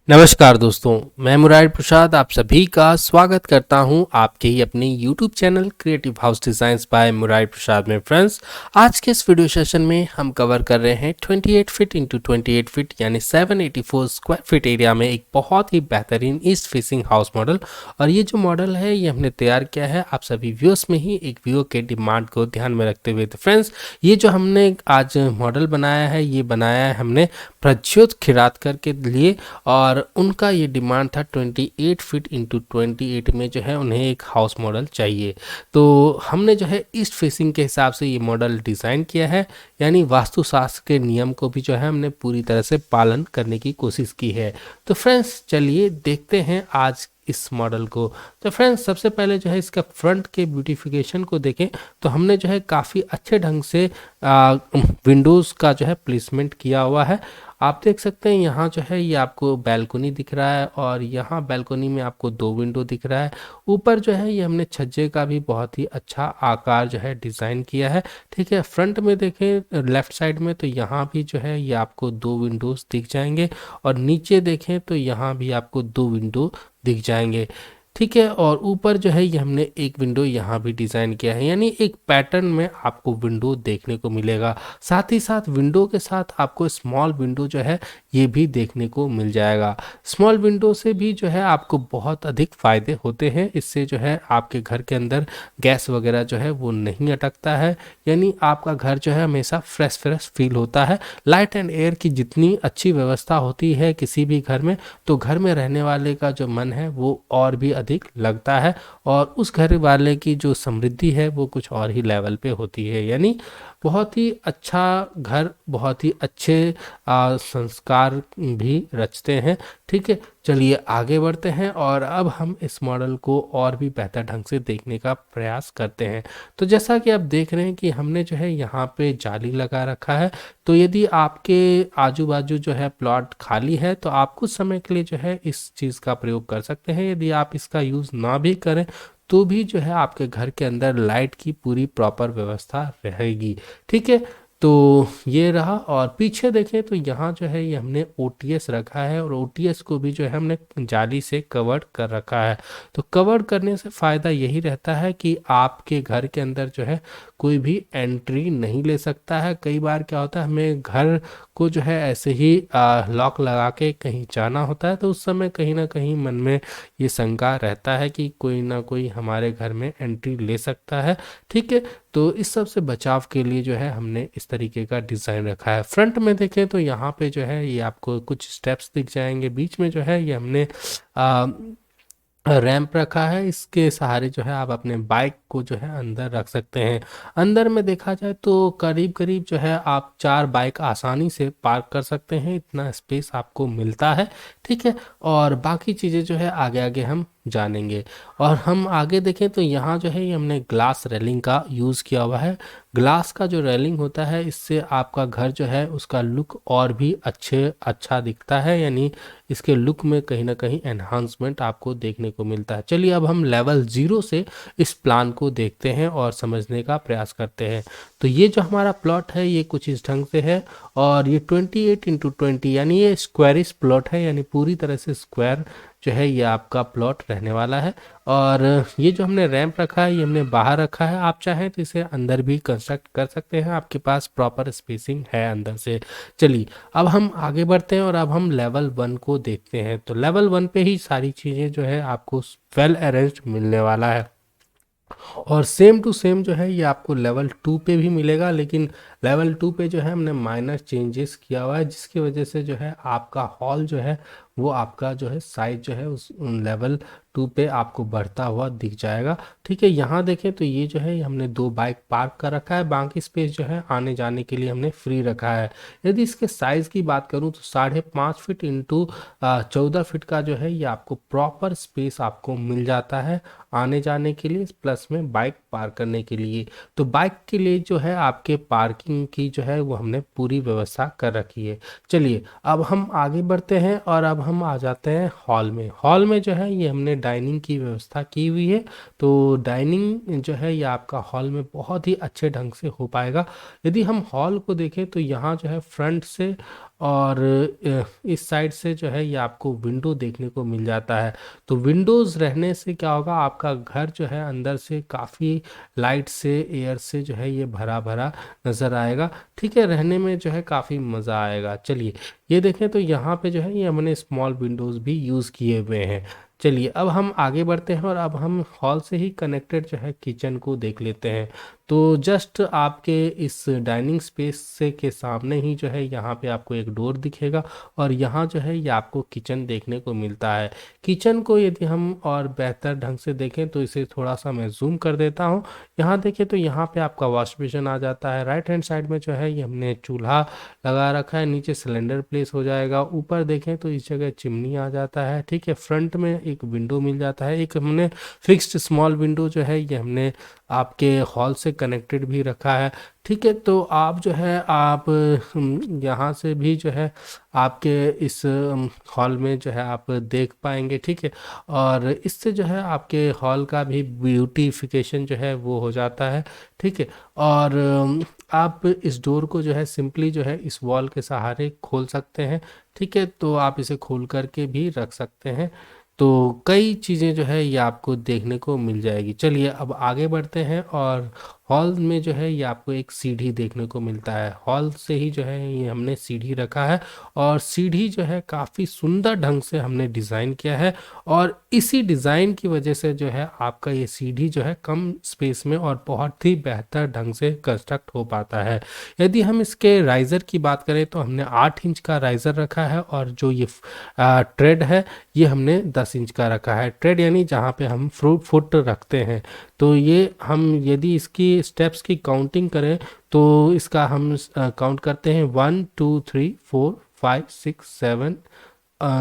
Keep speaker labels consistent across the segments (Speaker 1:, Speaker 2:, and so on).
Speaker 1: नमस्कार दोस्तों, मैं मुरारी प्रसाद आप सभी का स्वागत करता हूं आपके ही अपने YouTube channel Creative House Designs by Murari Prasad में। फ्रेंड्स, आज के इस वीडियो सेशन में हम कवर कर रहे हैं 28 फीट इंटू 28 फीट यानी 784 स्क्वायर फीट एरिया में एक बहुत ही बेहतरीन ईस्ट फेसिंग हाउस मॉडल। और ये जो मॉडल है ये हमने तैयार किया है आप सभी व्यूअर्स में ही एक व्यूअर के डिमांड को ध्यान में रखते हुए। तो फ्रेंड्स, ये जो हमने आज मॉडल बनाया है ये बनाया है हमने प्रज्योत खिरातकर के लिए, और उनका ये डिमांड था 28 फीट इंटू 28 में जो है उन्हें एक हाउस मॉडल चाहिए। तो हमने जो है ईस्ट फेसिंग के हिसाब से ये मॉडल डिज़ाइन किया है, यानी वास्तुशास्त्र के नियम को भी जो है हमने पूरी तरह से पालन करने की कोशिश की है। तो फ्रेंड्स चलिए देखते हैं आज इस मॉडल को। तो फ्रेंड्स सबसे पहले जो है इसका फ्रंट के ब्यूटिफिकेशन को देखें तो हमने जो है काफ़ी अच्छे ढंग से विंडोज़ का जो है प्लेसमेंट किया हुआ है। आप देख सकते हैं यहाँ जो है ये आपको बैल्कोनी दिख रहा है और यहाँ बैल्कोनी में आपको 2 विंडो दिख रहा है। ऊपर जो है ये हमने छज्जे का भी बहुत ही अच्छा आकार जो है डिज़ाइन किया है। ठीक है, फ्रंट में देखें लेफ्ट साइड में तो यहाँ भी जो है ये आपको 2 विंडोज़ दिख जाएंगे, और नीचे देखें तो यहाँ भी आपको 2 विंडो दिख जाएंगे। ठीक है, और ऊपर जो है ये हमने एक विंडो यहाँ भी डिज़ाइन किया है, यानी एक पैटर्न में आपको विंडो देखने को मिलेगा। साथ ही साथ विंडो के साथ आपको स्मॉल विंडो जो है ये भी देखने को मिल जाएगा। स्मॉल विंडो से भी जो है आपको बहुत अधिक फ़ायदे होते हैं। इससे जो है आपके घर के अंदर गैस वगैरह जो है वो नहीं अटकता है, यानी आपका घर जो है हमेशा फ्रेश फील होता है। लाइट एंड एयर की जितनी अच्छी व्यवस्था होती है किसी भी घर में, तो घर में रहने वाले का जो मन है वो और भी अधिक लगता है, और उस घर वाले की जो समृद्धि है वो कुछ और ही लेवल पे होती है। यानी बहुत ही अच्छा घर बहुत ही अच्छे संस्कार भी रचते हैं। ठीक है, चलिए आगे बढ़ते हैं और अब हम इस मॉडल को और भी बेहतर ढंग से देखने का प्रयास करते हैं। तो जैसा कि आप देख रहे हैं कि हमने जो है यहाँ पे जाली लगा रखा है। तो यदि आपके आजू बाजू जो है प्लॉट खाली है तो आप कुछ समय के लिए जो है इस चीज़ का प्रयोग कर सकते हैं। यदि आप इसका यूज़ ना भी करें तो भी जो है आपके घर के अंदर लाइट की पूरी प्रॉपर व्यवस्था रहेगी। ठीक है, तो ये रहा। और पीछे देखें तो यहाँ जो है ये हमने OTS रखा है, और OTS को भी जो है हमने जाली से कवर कर रखा है। तो कवर करने से फ़ायदा यही रहता है कि आपके घर के अंदर जो है कोई भी एंट्री नहीं ले सकता है। कई बार क्या होता है हमें घर को जो है ऐसे ही लॉक लगा के कहीं जाना होता है, तो उस समय कहीं ना कहीं मन में ये शंका रहता है कि कोई ना कोई हमारे घर में एंट्री ले सकता है। ठीक है, तो इस सब से बचाव के लिए जो है हमने इस तरीके का डिज़ाइन रखा है। फ्रंट में देखें तो यहाँ पे जो है ये आपको कुछ स्टेप्स दिख जाएंगे। बीच में जो है ये हमने रैंप रखा है, इसके सहारे जो है आप अपने बाइक को जो है अंदर रख सकते हैं। अंदर में देखा जाए तो करीब करीब जो है आप 4 बाइक आसानी से पार्क कर सकते हैं, इतना स्पेस आपको मिलता है। ठीक है, और बाकी चीज़ें जो है आगे आगे हम जानेंगे। और हम आगे देखें तो यहाँ जो है ये हमने ग्लास रेलिंग का यूज़ किया हुआ है। ग्लास का जो रेलिंग होता है इससे आपका घर जो है उसका लुक और भी अच्छा दिखता है, यानी इसके लुक में कहीं ना कहीं एनहांसमेंट आपको देखने को मिलता है। चलिए अब हम लेवल 0 से इस प्लान को देखते हैं और समझने का प्रयास करते हैं। तो ये जो हमारा प्लॉट है ये कुछ इस ढंग से है, और ये 28 इंटू 20 यानी ये स्क्वायरिश प्लॉट है, यानी पूरी तरह से स्क्वायर जो है ये आपका प्लॉट रहने वाला है। और ये जो हमने रैंप रखा है ये हमने बाहर रखा है, आप चाहें तो इसे अंदर भी कंस्ट्रक्ट कर सकते हैं, आपके पास प्रॉपर स्पेसिंग है अंदर से। चलिए अब हम आगे बढ़ते हैं और अब हम लेवल 1 को देखते हैं। तो लेवल 1 पे ही सारी चीज़ें जो है आपको वेल अरेंज्ड मिलने वाला है, और सेम टू सेम जो है ये आपको लेवल 2 पे भी मिलेगा। लेकिन लेवल 2 पे जो है हमने माइनर चेंजेस किया हुआ है, जिसकी वजह से जो है आपका हॉल जो है वो आपका जो है साइज जो है उस लेवल 2 पे आपको बढ़ता हुआ दिख जाएगा। ठीक है, यहाँ देखें तो ये जो है हमने 2 बाइक पार्क कर रखा है, बाकी स्पेस जो है आने जाने के लिए हमने फ्री रखा है। यदि इसके साइज़ की बात करूँ तो 5.5 फीट इंटू 14 फीट का जो है ये आपको प्रॉपर स्पेस आपको मिल जाता है आने जाने के लिए, प्लस में बाइक पार्क करने के लिए। तो बाइक के लिए जो है आपके पार्किंग की जो है वो हमने पूरी व्यवस्था कर रखी है। चलिए अब हम आगे बढ़ते हैं और अब हम आ जाते हैं हॉल में। हॉल में जो है ये हमने डाइनिंग की व्यवस्था की हुई है। तो डाइनिंग जो है ये आपका हॉल में बहुत ही अच्छे ढंग से हो पाएगा। यदि हम हॉल को देखें तो यहाँ जो है फ्रंट से और इस साइड से जो है ये आपको विंडो देखने को मिल जाता है। तो विंडोज़ रहने से क्या होगा, आपका घर जो है अंदर से काफ़ी लाइट से, एयर से जो है ये भरा भरा नज़र आएगा। ठीक है, रहने में जो है काफ़ी मज़ा आएगा। चलिए ये देखें तो यहाँ पे जो है ये हमने स्मॉल विंडोज़ भी यूज़ किए हुए हैं। चलिए अब हम आगे बढ़ते हैं और अब हम हॉल से ही कनेक्टेड जो है किचन को देख लेते हैं। तो जस्ट आपके इस डाइनिंग स्पेस से के सामने ही जो है यहाँ पे आपको एक डोर दिखेगा और यहाँ जो है ये आपको किचन देखने को मिलता है। किचन को यदि हम और बेहतर ढंग से देखें तो इसे थोड़ा सा मैं जूम कर देता हूँ। यहाँ देखें तो यहाँ पे आपका वॉश बेसिन आ जाता है। राइट हैंड साइड में जो है ये हमने चूल्हा लगा रखा है, नीचे सिलेंडर प्लेस हो जाएगा। ऊपर देखें तो इस जगह चिमनी आ जाता है। ठीक है, फ्रंट में एक विंडो मिल जाता है। एक हमने फिक्स्ड स्मॉल विंडो जो है ये हमने आपके हॉल से कनेक्टेड भी रखा है। ठीक है, तो आप जो है आप यहाँ से भी जो है आपके इस हॉल में जो है आप देख पाएंगे। ठीक है, और इससे जो है आपके हॉल का भी ब्यूटिफिकेशन जो है वो हो जाता है। ठीक है, और आप इस डोर को जो है सिंपली जो है इस वॉल के सहारे खोल सकते हैं। ठीक है, तो आप इसे खोल करके भी रख सकते हैं। तो कई चीज़ें जो है ये आपको देखने को मिल जाएगी। चलिए अब आगे बढ़ते हैं और हॉल में जो है ये आपको एक सीढ़ी देखने को मिलता है। हॉल से ही जो है ये हमने सीढ़ी रखा है और सीढ़ी जो है काफ़ी सुंदर ढंग से हमने डिज़ाइन किया है और इसी डिज़ाइन की वजह से जो है आपका ये सीढ़ी जो है कम स्पेस में और बहुत ही बेहतर ढंग से कंस्ट्रक्ट हो पाता है। यदि हम इसके राइज़र की बात करें तो हमने 8 इंच का राइज़र रखा है और जो ये ट्रेड है ये हमने 10 इंच का रखा है। ट्रेड यानी जहाँ पे हम फ्रूट फुट रखते हैं। तो ये हम यदि इसकी स्टेप्स की काउंटिंग करें तो इसका हम काउंट करते हैं 1 2 3 4 5 6 7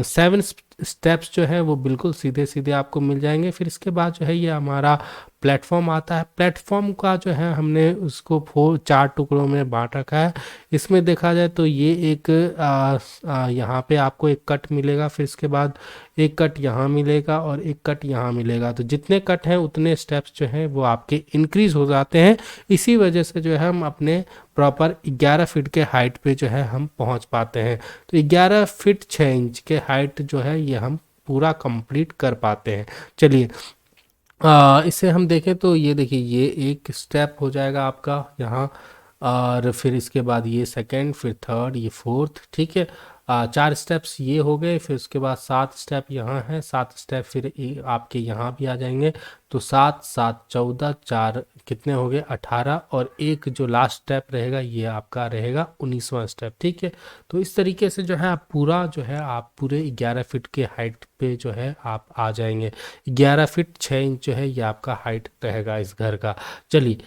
Speaker 1: 7 स्टेप्स जो है वो बिल्कुल सीधे सीधे आपको मिल जाएंगे। फिर इसके बाद जो है ये हमारा प्लेटफॉर्म आता है। प्लेटफॉर्म का जो है हमने उसको 4 टुकड़ों में बांट रखा है। इसमें देखा जाए तो ये एक यहाँ पे आपको एक कट मिलेगा, फिर इसके बाद एक कट यहाँ मिलेगा और एक कट यहाँ मिलेगा। तो जितने कट हैं उतने स्टेप्स जो हैं वो आपके इंक्रीज हो जाते हैं। इसी वजह से जो है हम अपने प्रॉपर 11 फीट के हाइट पे जो है हम पहुँच पाते हैं। तो 11 फीट 6 इंच के हाइट जो है ये हम पूरा कंप्लीट कर पाते हैं। चलिए इसे हम देखें तो ये देखिए ये एक स्टेप हो जाएगा आपका यहाँ, और फिर इसके बाद ये सेकंड, फिर थर्ड, ये फोर्थ। ठीक है, 4 स्टेप्स ये हो गए। फिर उसके बाद 7 स्टेप यहाँ है, 7 स्टेप फिर आपके यहाँ भी आ जाएंगे। तो 7 7 14, 4 कितने हो गए 18, और एक जो लास्ट स्टेप रहेगा ये आपका रहेगा 19वां स्टेप। ठीक है, तो इस तरीके से जो है आप पूरा जो है आप पूरे 11 फीट के हाइट पे जो है आप आ जाएंगे। 11 फीट 6 इंच जो है ये आपका हाइट रहेगा इस घर का। चलिए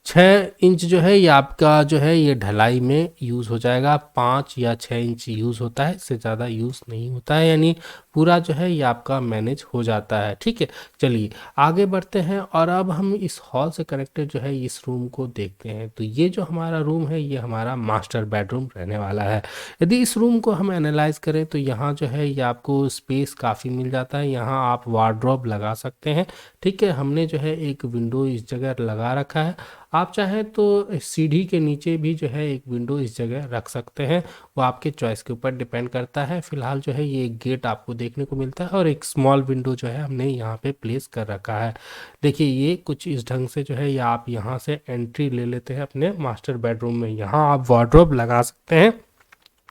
Speaker 1: 6 इंच जो है ये आपका जो है ये ढलाई में यूज़ हो जाएगा। 5 या 6 इंच यूज़ होता है, इससे ज़्यादा यूज़ नहीं होता है, यानी पूरा जो है ये आपका मैनेज हो जाता है। ठीक है, चलिए आगे बढ़ते हैं और अब हम इस हॉल से कनेक्टेड जो है इस रूम को देखते हैं। तो ये जो हमारा रूम है ये हमारा मास्टर बेडरूम रहने वाला है। यदि इस रूम को हम एनालाइज करें तो यहाँ जो है ये आपको स्पेस काफ़ी मिल जाता है। यहाँ आप वार्डरोब लगा सकते हैं। ठीक है, हमने जो है एक विंडो इस जगह लगा रखा है। आप चाहें तो सीढ़ी के नीचे भी जो है एक विंडो इस जगह रख सकते हैं, वो आपके चॉइस के ऊपर डिपेंड करता है। फिलहाल जो है ये एक गेट आपको देखने को मिलता है और एक स्मॉल विंडो जो है हमने यहाँ पे प्लेस कर रखा है। देखिए ये कुछ इस ढंग से जो है ये आप यहाँ से एंट्री ले लेते हैं अपने मास्टर बेडरूम में। यहाँ आप वार्डरोब लगा सकते हैं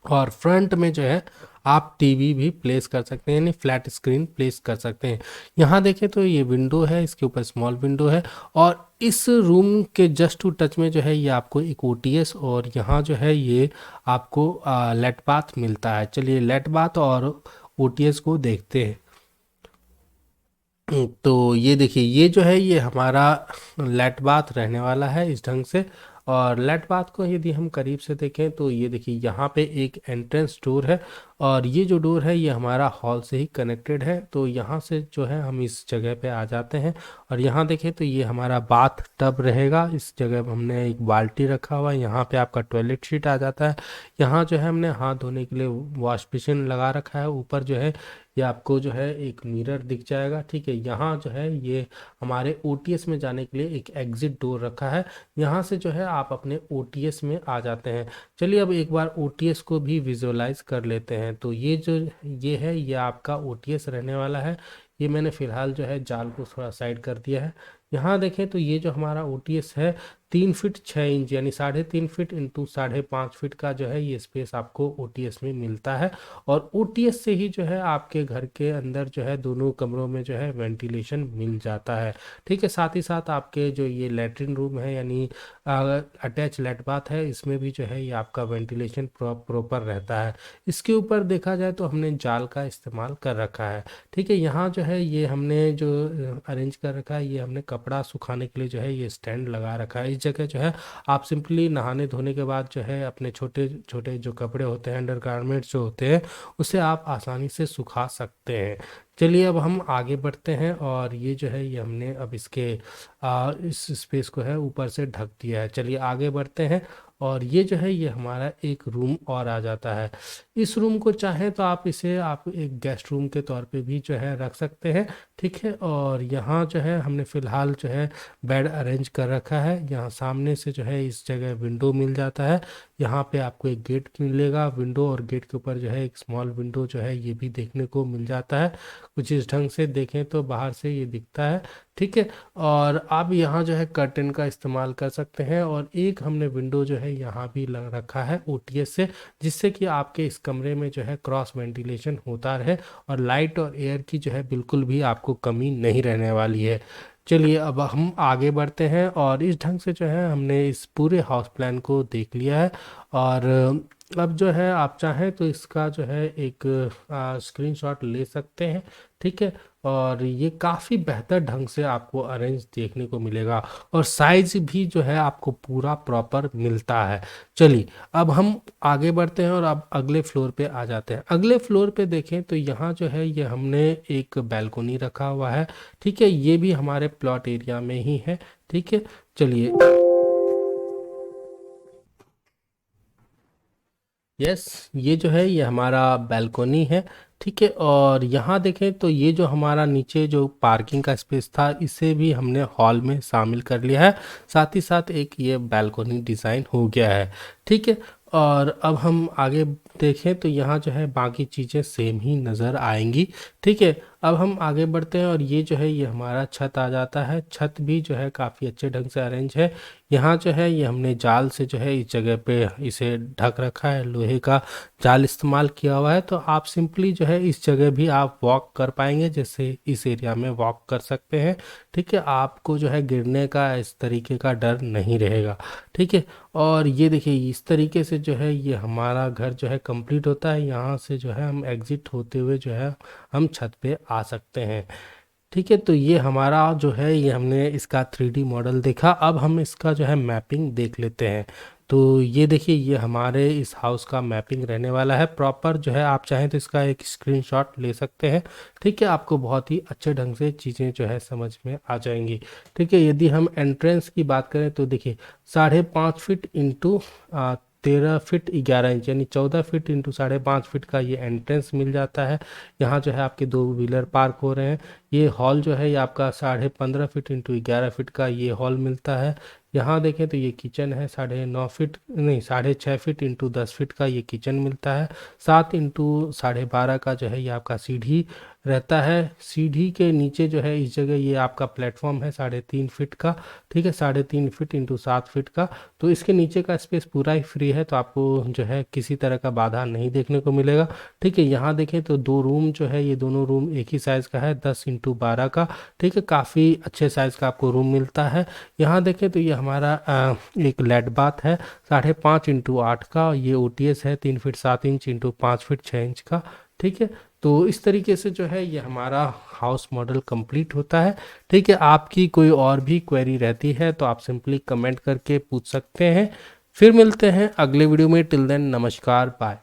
Speaker 1: और फ्रंट में जो है आप टीवी भी प्लेस कर सकते हैं, यानी फ्लैट स्क्रीन प्लेस कर सकते हैं। यहाँ देखें तो ये विंडो है, इसके ऊपर स्मॉल विंडो है और इस रूम के जस्ट टू टच में जो है ये आपको एक ओटीएस और यहाँ जो है ये आपको लेट बाथ मिलता है। चलिए लेट बाथ और ओटीएस को देखते हैं। तो ये देखिए ये जो है ये हमारा लेट बाथ रहने वाला है इस ढंग से। और लेट बाथ को यदि हम करीब से देखें तो ये देखिए यहाँ पे एक एंट्रेंस डोर है और ये जो डोर है ये हमारा हॉल से ही कनेक्टेड है। तो यहाँ से जो है हम इस जगह पे आ जाते हैं और यहाँ देखें तो ये हमारा बाथ टब रहेगा। इस जगह पे हमने एक बाल्टी रखा हुआ है, यहाँ पे आपका टॉयलेट सीट आ जाता है। यहाँ जो है हमने हाथ धोने के लिए वॉश बेसिन लगा रखा है। ऊपर जो है ये आपको जो है एक मिरर दिख जाएगा, ठीक है। यहाँ जो है ये हमारे ओटीएस में जाने के लिए एक एग्जिट डोर रखा है। यहाँ से जो है आप अपने ओटीएस में आ जाते हैं। चलिए अब एक बार ओटीएस को भी विजुअलाइज कर लेते हैं। तो ये जो ये है ये आपका ओटीएस रहने वाला है। ये मैंने फ़िलहाल जो है जाल को थोड़ा साइड कर दिया है। यहाँ देखें तो ये जो हमारा ओटीएस है 3 फीट 6 इंच यानी 3.5 फीट इंटू 5.5 फीट का जो है ये स्पेस आपको ओटीएस में मिलता है। और ओटीएस से ही जो है आपके घर के अंदर जो है दोनों कमरों में जो है वेंटिलेशन मिल जाता है, ठीक है। साथ ही साथ आपके जो ये लेटरिन रूम है यानी अटैच लेट बाथ है, इसमें भी जो है ये आपका वेंटिलेशन प्रॉपर रहता है। इसके ऊपर देखा जाए तो हमने जाल का इस्तेमाल कर रखा है, ठीक है। यहाँ जो है ये हमने जो अरेंज कर रखा है, ये हमने कपड़ा सुखाने के लिए जो है ये स्टैंड लगा रखा है। इस जगह जो है आप सिंपली नहाने धोने के बाद जो है अपने छोटे छोटे जो कपड़े होते हैं, अंडरगारमेंट्स जो होते हैं, उसे आप आसानी से सुखा सकते हैं। चलिए अब हम आगे बढ़ते हैं और ये जो है ये हमने अब इस स्पेस को है ऊपर से ढक दिया है। चलिए आगे बढ़ते हैं और ये जो है ये हमारा एक रूम और आ जाता है। इस रूम को चाहें तो आप एक गेस्ट रूम के तौर पे भी जो है रख सकते हैं, ठीक है। और यहाँ जो है हमने फ़िलहाल जो है बेड अरेंज कर रखा है। यहाँ सामने से जो है इस जगह विंडो मिल जाता है। यहाँ पे आपको एक गेट मिलेगा, विंडो और गेट के ऊपर जो है एक स्मॉल विंडो जो है ये भी देखने को मिल जाता है। कुछ इस ढंग से देखें तो बाहर से ये दिखता है, ठीक है। और आप यहाँ जो है कर्टेन का इस्तेमाल कर सकते हैं। और एक हमने विंडो जो है यहाँ भी लग रखा है ओटीएस से, जिससे कि आपके इस कमरे में जो है क्रॉस वेंटिलेशन होता रहे और लाइट और एयर की जो है बिल्कुल भी आपको कमी नहीं रहने वाली है। चलिए अब हम आगे बढ़ते हैं और इस ढंग से जो है हमने इस पूरे हाउस प्लान को देख लिया है। और अब जो है आप चाहें तो इसका जो है एक स्क्रीनशॉट ले सकते हैं, ठीक है। और ये काफ़ी बेहतर ढंग से आपको अरेंज देखने को मिलेगा और साइज भी जो है आपको पूरा प्रॉपर मिलता है। चलिए अब हम आगे बढ़ते हैं और अब अगले फ्लोर पे आ जाते हैं। अगले फ्लोर पे देखें तो यहाँ जो है ये हमने एक बैल्कोनी रखा हुआ है, ठीक है। ये भी हमारे प्लॉट एरिया में ही है, ठीक है। चलिए यस ये जो है ये हमारा बैल्कोनी है, ठीक है। और यहाँ देखें तो ये जो हमारा नीचे जो पार्किंग का स्पेस था इसे भी हमने हॉल में शामिल कर लिया है। साथ ही साथ एक ये बैल्कोनी डिज़ाइन हो गया है, ठीक है। और अब हम आगे देखें तो यहाँ जो है बाकी चीज़ें सेम ही नज़र आएंगी, ठीक है। अब हम आगे बढ़ते हैं और ये जो है ये हमारा छत आ जाता है। छत भी जो है काफ़ी अच्छे ढंग से अरेंज है। यहाँ जो है ये हमने जाल से जो है इस जगह पे इसे ढक रखा है, लोहे का जाल इस्तेमाल किया हुआ है। तो आप सिंपली जो है इस जगह भी आप वॉक कर पाएंगे, जैसे इस एरिया में वॉक कर सकते हैं, ठीक है। आपको जो है गिरने का इस तरीके का डर नहीं रहेगा, ठीक है। और ये देखिए इस तरीके से जो है ये हमारा घर जो है कंप्लीट होता है। यहाँ से जो है हम एग्जिट होते हुए जो है हम छत पे आ सकते हैं, ठीक है। तो ये हमारा जो है ये हमने इसका 3D मॉडल देखा। अब हम इसका जो है मैपिंग देख लेते हैं। तो ये देखिए ये हमारे इस हाउस का मैपिंग रहने वाला है प्रॉपर। जो है आप चाहें तो इसका एक स्क्रीनशॉट ले सकते हैं, ठीक है। आपको बहुत ही अच्छे ढंग से चीज़ें जो है समझ में आ जाएंगी, ठीक है। यदि हम एंट्रेंस की बात करें तो देखिए 5.5 फीट इंटू 13 फीट 11 इंच यानी 14 फीट इंटू 5.5 फीट का ये एंट्रेंस मिल जाता है। यहाँ जो है आपके 2 व्हीलर पार्क हो रहे हैं। ये हॉल जो है ये आपका 15.5 फीट इंटू 11 फीट का ये हॉल मिलता है। यहाँ देखें तो ये किचन है 9.5 फीट नहीं 6.5 फीट इंटू 10 फीट का ये किचन मिलता है। 7 इंटू 12.5 का जो है ये आपका सीढ़ी रहता है। सीढ़ी के नीचे जो है इस जगह ये आपका प्लेटफॉर्म है 3.5 फीट का, ठीक है। 3.5 फीट इंटू 7 फीट का। तो इसके नीचे का स्पेस पूरा ही फ्री है, तो आपको जो है किसी तरह का बाधा नहीं देखने को मिलेगा, ठीक है। यहाँ देखें तो 2 रूम जो है ये दोनों रूम एक ही साइज़ का है 10 इंटू 12 का, ठीक है। काफ़ी अच्छे साइज़ का आपको रूम मिलता है। यहाँ देखें तो ये हमारा एक लेट बाथ है 5.5 इंटू 8 का। ये ओटीएस है 3 feet 7 inch into 5 feet 6 inch का, ठीक है। तो इस तरीके से जो है ये हमारा हाउस मॉडल कंप्लीट होता है, ठीक है। आपकी कोई और भी क्वेरी रहती है तो आप सिंपली कमेंट करके पूछ सकते हैं। फिर मिलते हैं अगले वीडियो में। टिल देन नमस्कार, बाय।